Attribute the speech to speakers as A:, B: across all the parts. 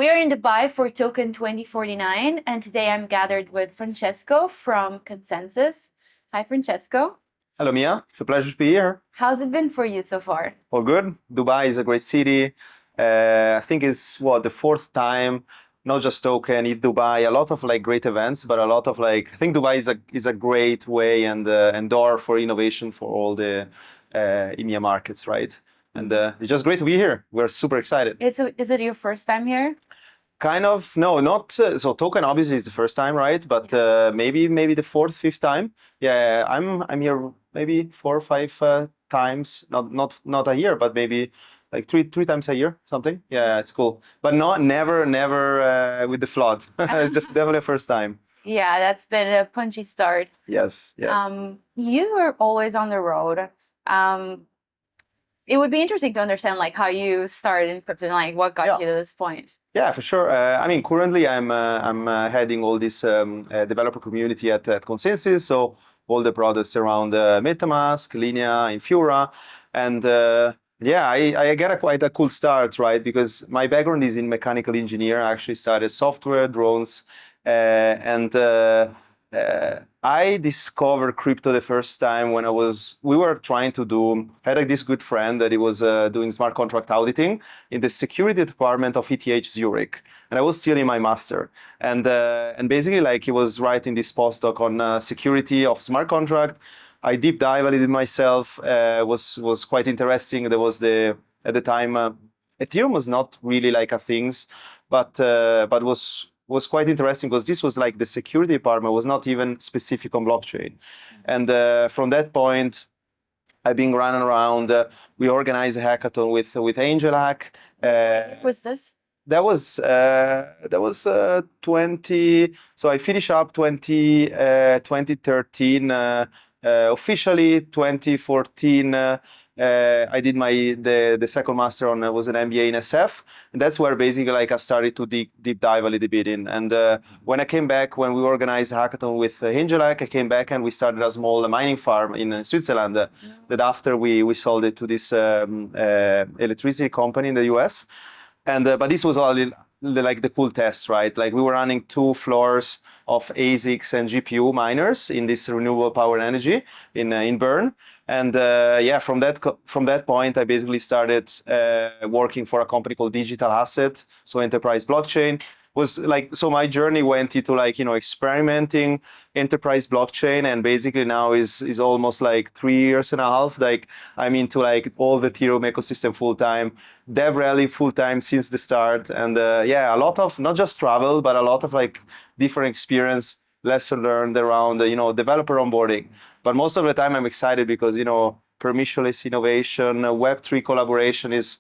A: We are in Dubai for Token 2049, and today I'm gathered with Francesco from ConsenSys. Hi, Francesco.
B: Hello, Mia. It's a pleasure to be here.
A: How's it been for you so far?
B: All good. Dubai is a great city. I think it's the fourth time, not just Token, it's Dubai. A lot of great events, but a lot of I think Dubai is a great way and door for innovation for all the EMEA markets, right? And it's just great to be here. We're super excited.
A: Is it your first time here?
B: Kind of, no, not so. Token obviously is the first time, right? But maybe the fourth, fifth time. Yeah, I'm here maybe 4 or 5 times. Not a year, but maybe like three times a year, something. Yeah, it's cool. But never with the flood. Definitely the first time.
A: Yeah, that's been a punchy start.
B: Yes.
A: You were always on the road. It would be interesting to understand how you started in crypto and what got you to this point.
B: Yeah, for sure. I mean, currently I'm heading all this developer community at ConsenSys, so all the products around MetaMask, Linnea, Infura, and I get quite a cool start, right? Because my background is in mechanical engineer. I actually studied software, drones, and I discovered crypto the first time when we were trying to had this good friend that he was doing smart contract auditing in the security department of ETH Zurich. And I was still in my master. And basically he was writing this postdoc on security of smart contract. I deep dive a little myself, was quite interesting. There was at the time, Ethereum was not really a things, but was quite interesting because this was the security department was not even specific on blockchain. And from that point, I've been running around. We organized a hackathon with Angel Hack.
A: Was this?
B: That was 20. So I finished up 2013. Officially 2014. I did the second master on was an MBA in SF, and that's where basically I started to deep dive a little bit in. And when I came back, when we organized a hackathon with Hingelak, I came back and we started a small mining farm in Switzerland. That after we sold it to this electricity company in the US, and but this was all the cool test, right? We were running 2 floors of ASICs and GPU miners in this renewable power energy in Bern. And from that point, I basically started working for a company called Digital Asset, so enterprise blockchain. Was so my journey went into experimenting enterprise blockchain, and basically now is almost 3 years and a half. I'm into all the Ethereum ecosystem full time, dev rally full time since the start, and a lot of not just travel, but a lot of different experience, lesson learned around developer onboarding. But most of the time I'm excited because permissionless innovation, Web3 collaboration is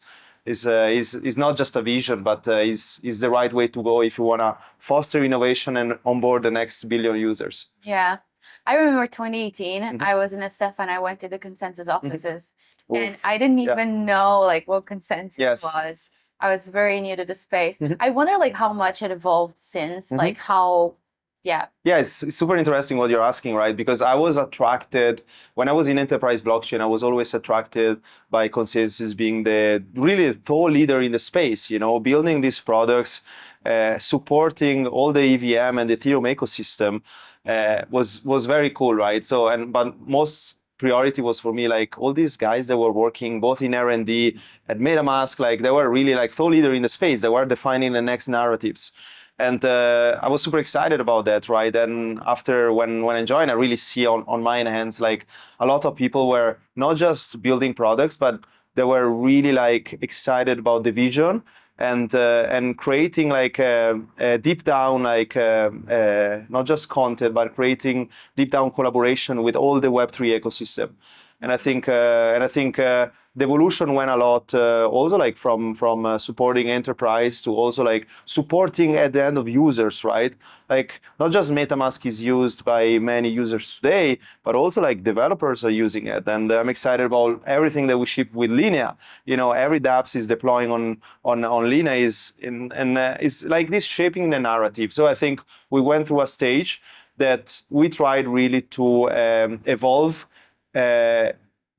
B: not just a vision, but is the right way to go if you want to foster innovation and onboard the next billion users.
A: Yeah. I remember 2018, I was in SF and I went to the ConsenSys offices. And I didn't even know what ConsenSys was. I was very new to the space. I wonder how much it evolved since, how. Yeah,
B: it's super interesting what you're asking, right? Because I was attracted, when I was in enterprise blockchain, I was always attracted by ConsenSys being the really thought leader in the space, building these products, supporting all the EVM and the Ethereum ecosystem was very cool, right? But most priority was for me, all these guys that were working both in R&D at MetaMask, they were really thought leader in the space. They were defining the next narratives. And I was super excited about that, right? And after when I joined, I really see on my hands a lot of people were not just building products, but they were really excited about the vision and creating a deep down not just content, but creating deep down collaboration with all the Web3 ecosystem. And I think the evolution went a lot also from supporting enterprise to also supporting at the end of users, right? Not just MetaMask is used by many users today, but also developers are using it. And I'm excited about everything that we ship with Linnea. Every dApps is deploying on Linnea is this shaping the narrative. So I think we went through a stage that we tried really to evolve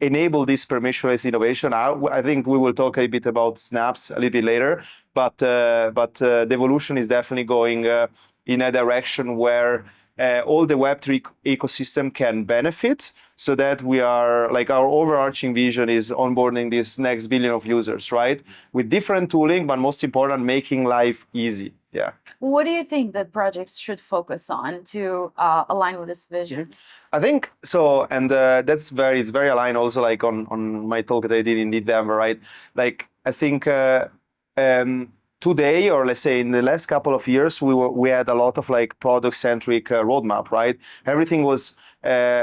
B: enable this permissionless innovation. I think we will talk a bit about Snaps a little bit later, but the evolution is definitely going in a direction where all the Web3 ecosystem can benefit, so that we are like, our overarching vision is onboarding this next billion of users, right? With different tooling, but most important, making life easy. Yeah.
A: What do you think that projects should focus on to align with this vision?
B: I think so, and it's very aligned also like on my talk that I did in December, right? Like I think today, or let's say in the last couple of years, we had a lot of like product-centric roadmap, right? Everything was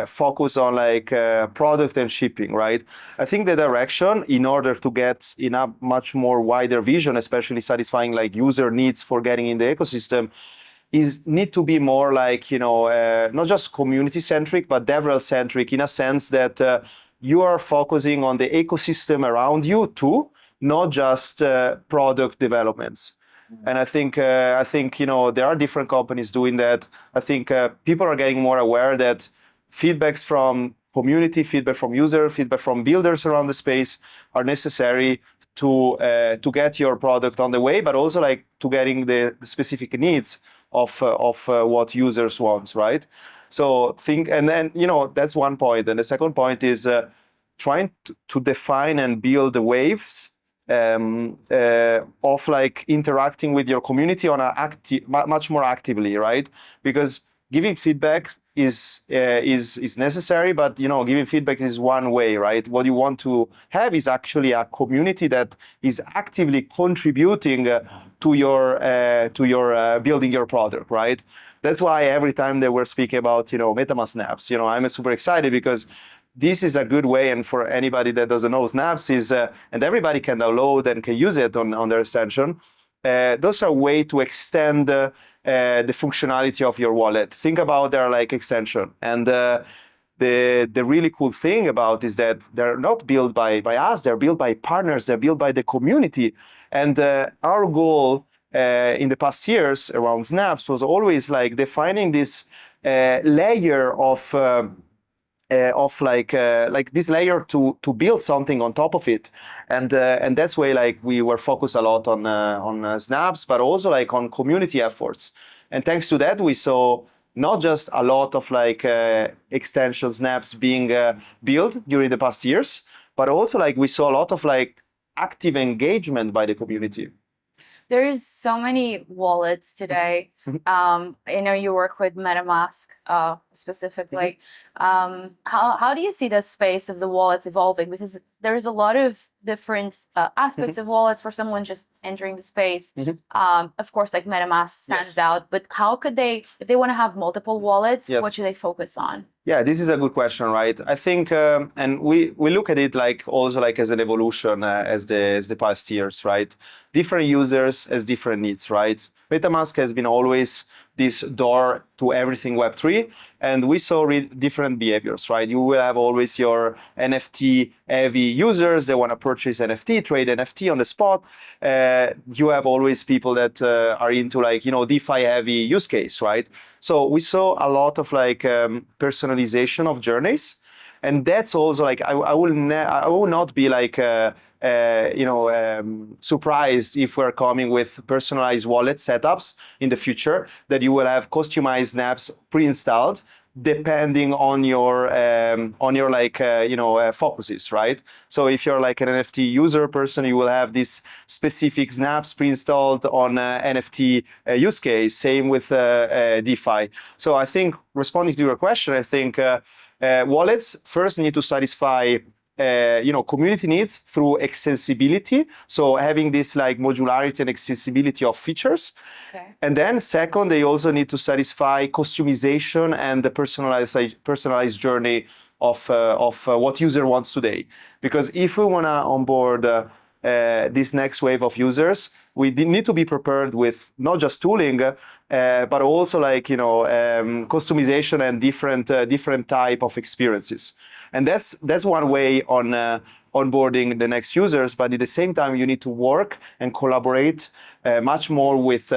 B: focused on like product and shipping, right? I think the direction, in order to get in a much more wider vision, especially satisfying like user needs for getting in the ecosystem, is need to be more like, not just community-centric, but DevRel-centric, in a sense that you are focusing on the ecosystem around you too, not just product developments. And I think there are different companies doing that. I think people are getting more aware that feedbacks from community, feedback from user, feedback from builders around the space are necessary to get your product on the way, but also like to getting the specific needs of what users want, right? So and then that's one point. And the second point is trying to define and build the waves of like interacting with your community on a much more actively, right? Because giving feedback is necessary, but giving feedback is one way, right? What you want to have is actually a community that is actively contributing to your building your product, right? That's why every time that we're speaking about MetaMask Snaps, I'm super excited, because this is a good way, and for anybody that doesn't know, Snaps is, and everybody can download and can use it on their extension. Those are a way to extend the functionality of your wallet. Think about their like extension, and the really cool thing about is that they're not built by us, they're built by partners, they're built by the community. And our goal in the past years around Snaps was always like defining this layer of this layer to build something on top of it, and that's why like we were focused a lot on Snaps, but also like on community efforts. And thanks to that, we saw not just a lot of like extension Snaps being built during the past years, but also like we saw a lot of like active engagement by the community.
A: There's so many wallets today. I know you work with MetaMask specifically. How do you see the space of the wallets evolving? Because there's a lot of different aspects of wallets for someone just entering the space. Of course, like MetaMask stands out, but how could they, if they want to have multiple wallets, what should they focus on?
B: Yeah, this is a good question, right? I think, and we look at it like also like as an evolution as the past years, right? Different users has different needs, right? MetaMask has been always this door to everything Web3, and we saw different behaviors, right? You will have always your NFT heavy users that want to purchase NFT, trade NFT on the spot. You have always people that are into like, DeFi heavy use case, right? So we saw a lot of like personalization of journeys. And that's also like, I will not be like, surprised if we're coming with personalized wallet setups in the future, that you will have customized snaps pre-installed depending on your focuses, right? So if you're like an NFT user person, you will have these specific snaps pre-installed on NFT use case. Same with DeFi. So I think, responding to your question, I think wallets first need to satisfy community needs through extensibility. So having this like modularity and accessibility of features. Okay. And then second, they also need to satisfy customization and the personalized journey of what user wants today. Because if we want to onboard this next wave of users, we need to be prepared with not just tooling, but also like customization and different type of experiences. And that's one way on onboarding the next users. But at the same time, you need to work and collaborate much more with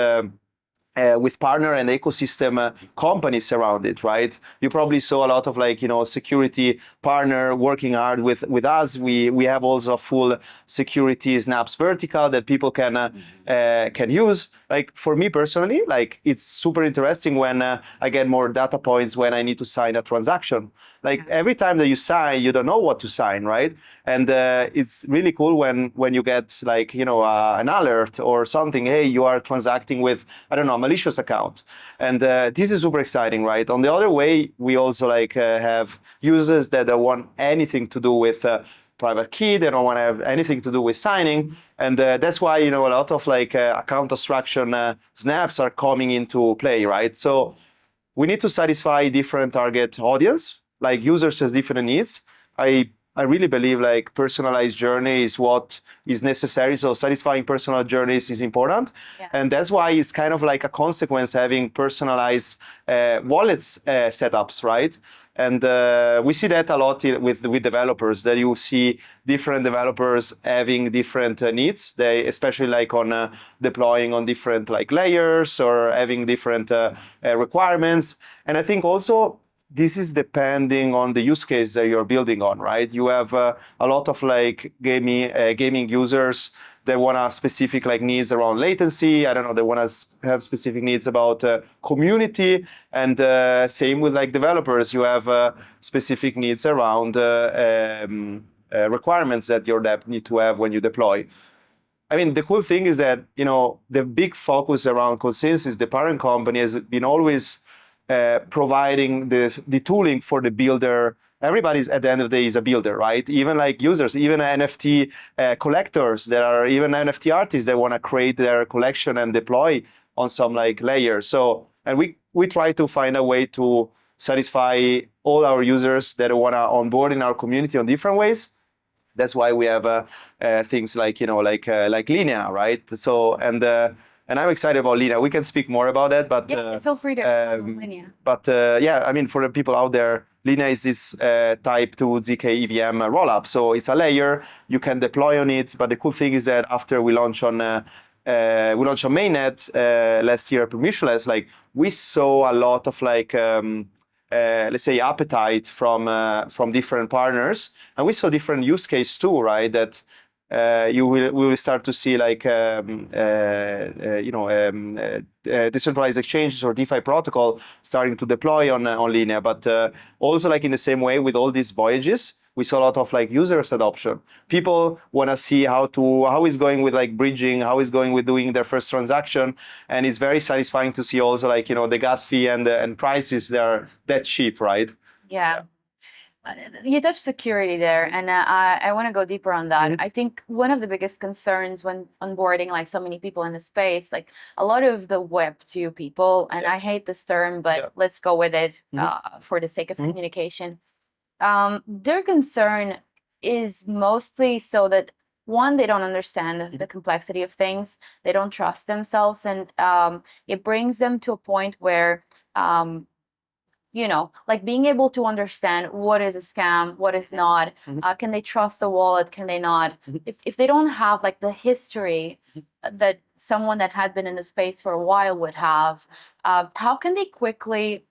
B: with partner and ecosystem companies around it, right? You probably saw a lot of like, security partner working hard with us. We have also a full security snaps vertical that people can use. Like for me personally, like it's super interesting when I get more data points when I need to sign a transaction. Like every time that you sign, you don't know what to sign, right? And it's really cool when you get like, an alert or something, hey, you are transacting with, I don't know, a malicious account. And this is super exciting, right? On the other way, we also like have users that don't want anything to do with private key. They don't want to have anything to do with signing. And that's why, a lot of like account abstraction snaps are coming into play, right? So we need to satisfy different target audience, like users has different needs. I really believe like personalized journey is what is necessary. So satisfying personal journeys is important.
A: Yeah.
B: And that's why it's kind of like a consequence having personalized wallets setups, right? And we see that a lot with developers, that you see different developers having different needs. They, especially like on deploying on different like layers or having different requirements. And I think also this is depending on the use case that you're building on, right? You have a lot of like gaming users that want to specific like needs around latency. I don't know, they want to have specific needs about community, and same with like developers. You have specific needs around requirements that your dev need to have when you deploy. I mean, the cool thing is that, the big focus around ConsenSys, the parent company, has been always providing the tooling for the builder. Everybody's at the end of the day is a builder, right? Even like users, even NFT collectors, there are even NFT artists that want to create their collection and deploy on some like layer. So, and we try to find a way to satisfy all our users that want to onboard in our community on different ways. That's why we have things like, like Linnea, right? So, and I'm excited about Linnea. We can speak more about that, but
A: yeah, feel free to expand on Linnea.
B: But yeah, I mean, for the people out there, Linnea is this type 2 zkEVM rollup. So it's a layer you can deploy on it. But the cool thing is that after we launched on mainnet last year, permissionless, like we saw a lot of like let's say appetite from different partners, and we saw different use case too, right? That we will start to see like decentralized exchanges or DeFi protocol starting to deploy on Linnea, but also like in the same way with all these voyages, we saw a lot of like users adoption. People want to see how it's going with like bridging, how it's going with doing their first transaction, and it's very satisfying to see also like the gas fee and prices, they are that cheap, right?
A: Yeah. You touched security there, and I want to go deeper on that. I think one of the biggest concerns when onboarding like so many people in the space, like a lot of the Web2 people, and I hate this term, but let's go with it for the sake of communication. Their concern is mostly so that, one, they don't understand the complexity of things, they don't trust themselves, and it brings them to a point where like being able to understand what is a scam, what is not, can they trust the wallet, can they not? If they don't have like the history that someone that had been in the space for a while would have, how can they quickly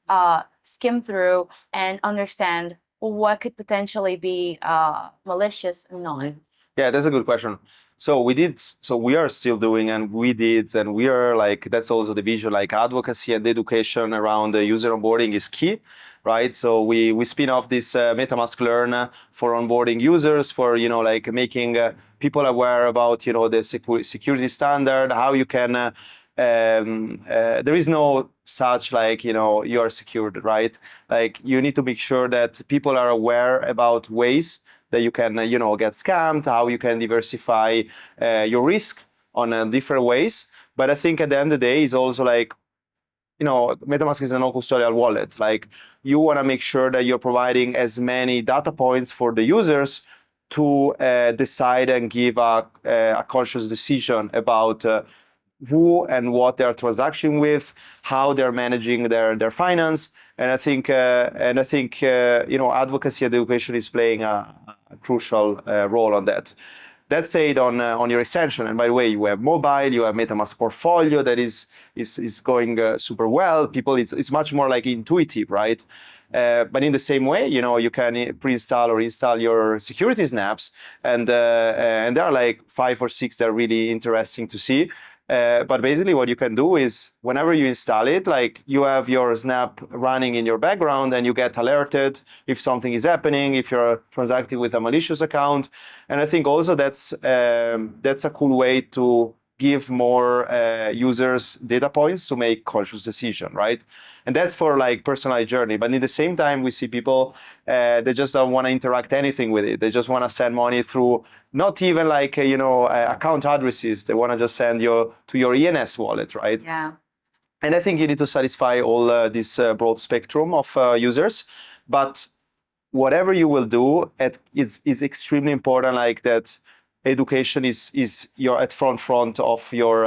A: skim through and understand what could potentially be malicious and not?
B: Yeah, that's a good question. So we are still doing, and we are like, that's also the vision, like advocacy and education around the user onboarding is key, right? So we spin off this MetaMask Learn for onboarding users, for, like making people aware about, the security standard, how you can, there is no such like, you are secured, right? Like you need to make sure that people are aware about ways that you can, get scammed, how you can diversify your risk on different ways. But I think at the end of the day, is also like, MetaMask is a non-custodial wallet. Like you want to make sure that you're providing as many data points for the users to decide and give a conscious decision about who and what they're transacting with, how they're managing their finance. And I think advocacy and education is playing a crucial role on that. That's it on your extension. And by the way, you have mobile, you have MetaMask portfolio that is going super well. People, it's much more like intuitive, right? But in the same way, you can pre-install or install your security snaps, and there are like 5 or 6 that are really interesting to see. But basically what you can do is whenever you install it, like you have your snap running in your background and you get alerted if something is happening, if you're transacting with a malicious account. And I think also that's a cool way to give more users data points to make conscious decision, right? And that's for like personalized journey. But in the same time, we see people, they just don't want to interact anything with it. They just want to send money through, not even like, account addresses. They want to just send you to your ENS wallet, right?
A: Yeah.
B: And I think you need to satisfy all this broad spectrum of users. But whatever you will do, it's extremely important, like that education is your at front of your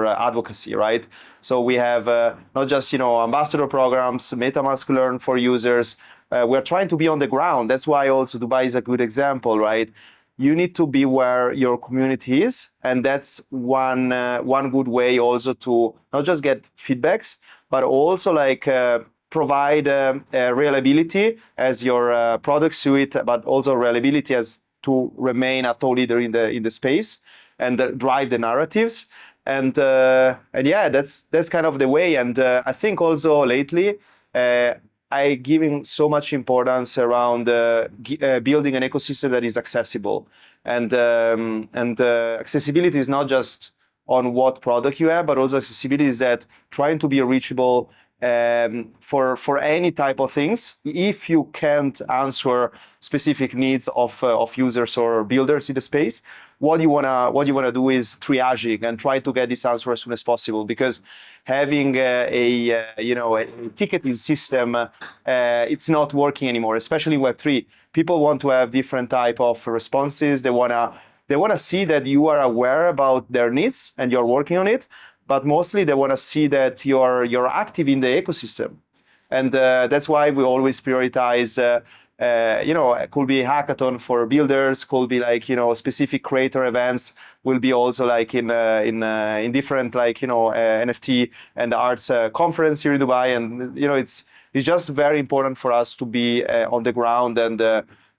B: advocacy, right? So we have not just ambassador programs, MetaMask Learn for users. We're trying to be on the ground. That's why also Dubai is a good example, right? You need to be where your community is, and that's one good way also to not just get feedbacks, but also like provide reliability as your product suite, but also reliability as to remain a thought leader in the space and drive the narratives. And yeah, that's kind of the way. And I think also lately, I giving so much importance around building an ecosystem that is accessible. And accessibility is not just on what product you have, but also accessibility is that trying to be reachable for any type of things. If you can't answer specific needs of users or builders in the space, what you wanna do is triaging and try to get this answer as soon as possible. Because having a ticketing system, it's not working anymore. Especially Web3, people want to have different type of responses. They wanna see that you are aware about their needs and you're working on it. But mostly they want to see that you're active in the ecosystem. And that's why we always prioritize, it could be hackathon for builders, could be like, specific creator events, will be also like in different like, NFT and arts conference here in Dubai. And, it's just very important for us to be on the ground and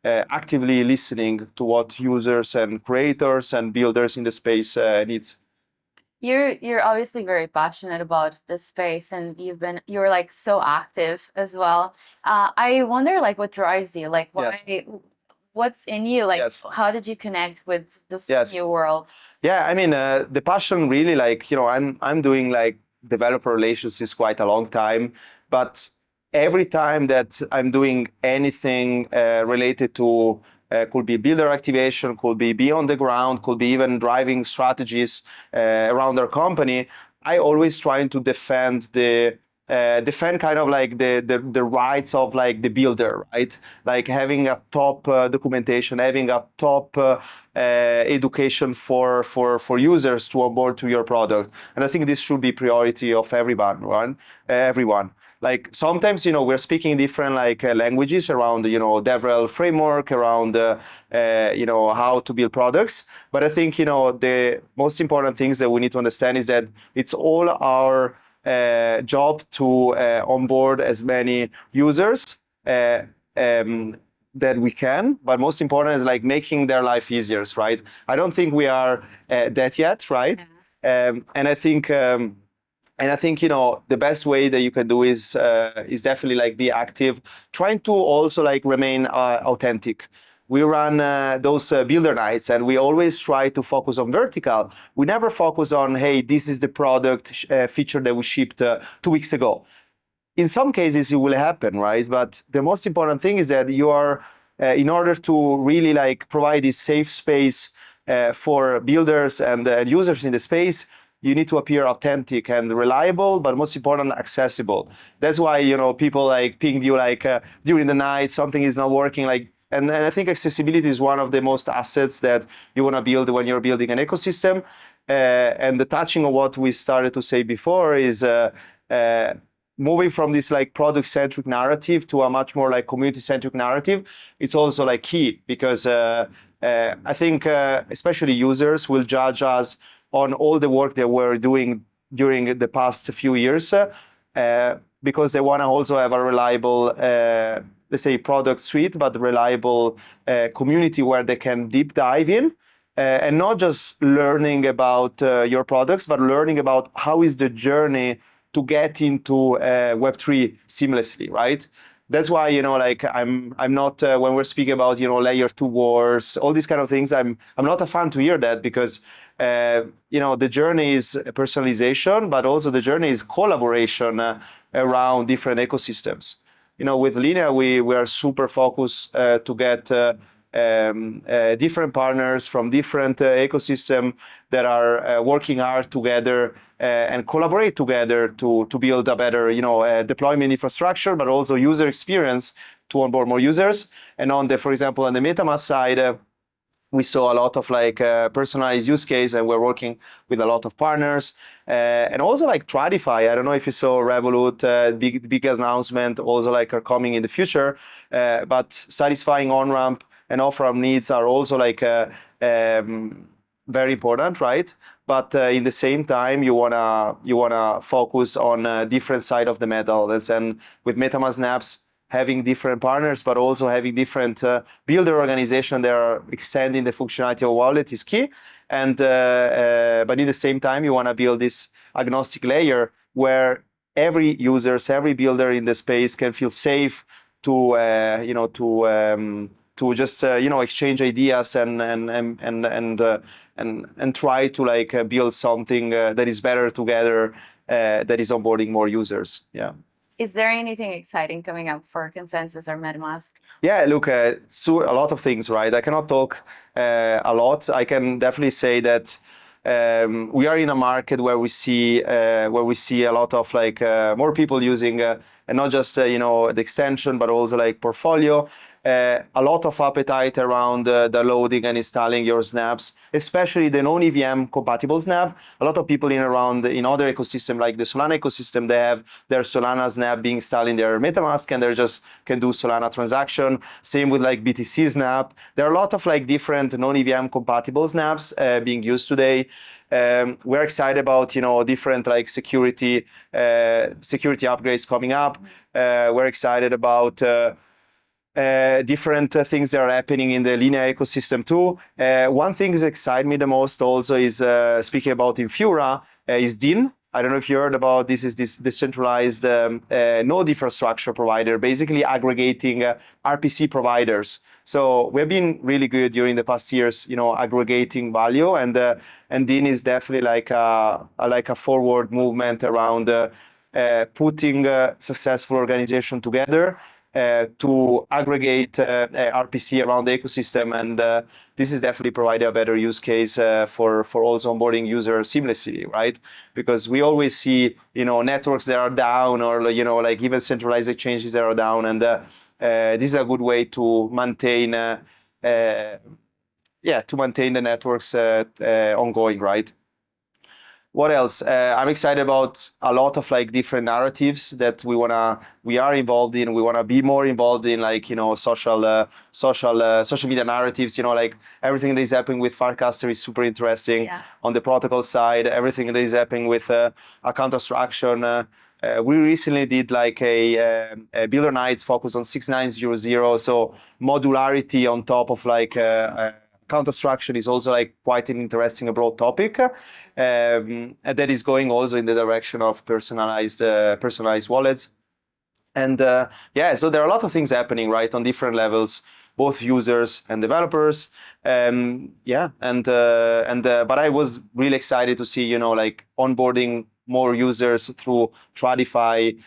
B: actively listening to what users and creators and builders in the space needs.
A: You're obviously very passionate about this space, and you're like so active as well. I wonder like what drives you, like why, yes. What's in you, like yes. How did you connect with this yes. new world?
B: Yeah, I mean the passion really, like I'm doing like developer relations since quite a long time, but every time that I'm doing anything related to could be builder activation, could be on the ground, could be even driving strategies around our company. I always trying to defend kind of like the rights of like the builder, right? Like having a top documentation, having a top education for users to onboard to your product. And I think this should be priority of everyone. Like sometimes, we're speaking different like languages around, DevRel framework, around, how to build products. But I think, the most important things that we need to understand is that it's all our job to onboard as many users that we can, but most important is like making their life easier, right? I don't think we are that yet, right? Yeah. And I think, the best way that you can do is definitely like be active, trying to also like remain authentic. We run those builder nights, and we always try to focus on vertical. We never focus on, hey, this is the product feature that we shipped 2 weeks ago. In some cases, it will happen, right? But the most important thing is that you are, in order to really like provide this safe space for builders and users in the space, you need to appear authentic and reliable, but most important, accessible. That's why, people like ping you like during the night, something is not working, like. And I think accessibility is one of the most assets that you want to build when you're building an ecosystem. And the touching on what we started to say before is moving from this like product-centric narrative to a much more like community-centric narrative. It's also like key because I think especially users will judge us on all the work that we're doing during the past few years, because they want to also have a reliable, let's say, product suite, but reliable community where they can deep dive in. And not just learning about your products, but learning about how is the journey to get into Web3 seamlessly, right? That's why, like I'm not when we're speaking about layer 2 wars, all these kind of things. I'm not a fan to hear that, because the journey is personalization, but also the journey is collaboration around different ecosystems. With Linnea, we are super focused to get different partners from different ecosystem that are working hard together and collaborate together to build a better deployment infrastructure, but also user experience to onboard more users. And for example, on the MetaMask side, we saw a lot of personalized use case, and we're working with a lot of partners, and also like Tradify. I don't know if you saw Revolut, big announcement, also are coming in the future, but satisfying on-ramp and off-ramp needs are also very important, right? But in the same time, you wanna focus on different side of the metal. And with MetaMask Snaps, having different partners, but also having different builder organization that are extending the functionality of wallet is key. And but in the same time, you want to build this agnostic layer where every every builder in the space can feel safe to to just exchange ideas and try to build something that is better together, that is onboarding more users. Yeah.
A: Is there anything exciting coming up for ConsenSys or MetaMask?
B: Yeah, look, so a lot of things, right? I cannot talk a lot. I can definitely say that we are in a market where we see a lot of more people using and not just the extension, but also portfolio. A lot of appetite around downloading and installing your snaps, especially the non-EVM compatible snap. A lot of people in other ecosystem, like the Solana ecosystem, they have their Solana snap being installed in their MetaMask, and they just can do Solana transaction. Same with BTC snap. There are a lot of different non-EVM compatible snaps being used today. We're excited about different security upgrades coming up. We're excited about different things that are happening in the Linnea ecosystem too. One thing that excites me the most also is, speaking about Infura, is DIN. I don't know if you heard about this. Is this decentralized node infrastructure provider, basically aggregating RPC providers. So we've been really good during the past years, aggregating value, and DIN is definitely like a forward movement around putting successful organization together to aggregate RPC around the ecosystem, and this is definitely providing a better use case for also onboarding users seamlessly, right? Because we always see networks that are down, or even centralized exchanges that are down, and this is a good way to maintain the networks ongoing, right? What else? I'm excited about a lot of different narratives that we are involved in. We wanna be more involved in social media narratives. Everything that is happening with Farcaster is super interesting.
A: Yeah.
B: On the protocol side, everything that is happening with account abstraction. We recently did a builder nights focused on 6900, so modularity on top of account abstraction is also quite an interesting broad topic, and that is going also in the direction of personalized wallets. And so there are a lot of things happening, right, on different levels, both users and developers. But I was really excited to see onboarding more users through Tradify,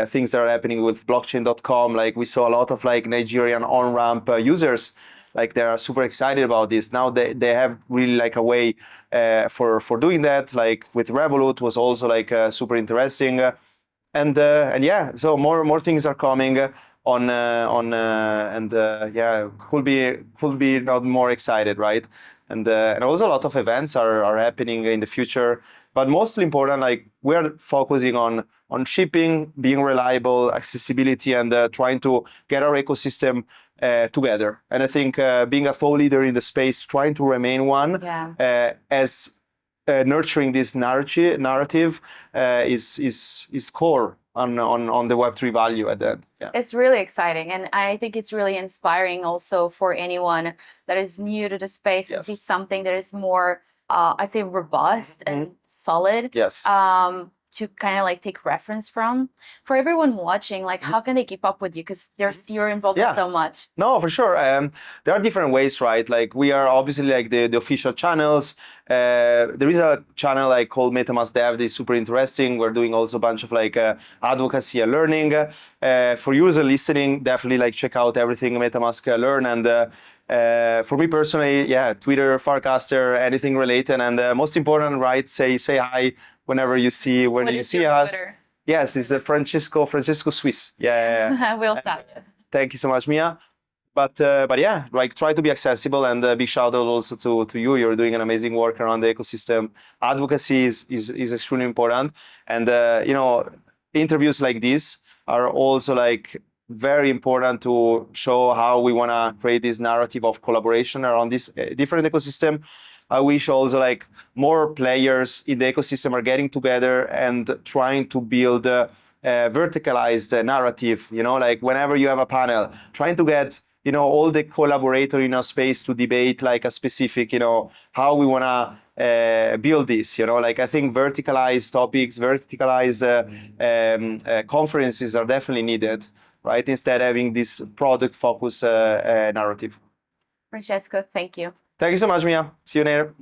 B: things that are happening with blockchain.com. We saw a lot of Nigerian on-ramp users. They are super excited about this. Now they have really a way for doing that. With Revolut was also super interesting. So more things are coming could be not more excited, right? and also a lot of events are happening in the future. But mostly important, like we're focusing on shipping, being reliable, accessibility, and trying to get our ecosystem together. And I think being a thought leader in the space, trying to remain one, as nurturing this narrative is core on the Web3 value at the end. Yeah.
A: It's really exciting, and I think it's really inspiring also for anyone that is new to the space and see something that is more, I'd say, robust and solid.
B: Yes.
A: To kind of like take reference from. For everyone watching, like how can they keep up with you? Because you're involved in so much.
B: No, for sure. There are different ways, right? Like we are obviously like the official channels. There is a channel like called MetaMask Dev that is super interesting. We're doing also a bunch of like advocacy and learning. For users listening, definitely like check out everything MetaMask Learn. And for me personally, Twitter, Farcaster, anything related. And most important, right? Say hi whenever you see us.
A: Twitter?
B: Yes, it's Francesco Swiss. Yeah.
A: We'll talk.
B: Thank you so much, Mia. But yeah, like try to be accessible, and big shout out also to you. You're doing an amazing work around the ecosystem. Advocacy is extremely important, and interviews like this are also like very important to show how we want to create this narrative of collaboration around this different ecosystem. I wish also like more players in the ecosystem are getting together and trying to build a verticalized narrative. Like whenever you have a panel, trying to get all the collaborators in a space to debate like a specific how we want to build this. Like I think verticalized topics, verticalized conferences are definitely needed, right? Instead of having this product focus narrative.
A: Francesco, thank you.
B: Thank you so much, Mia. See you later.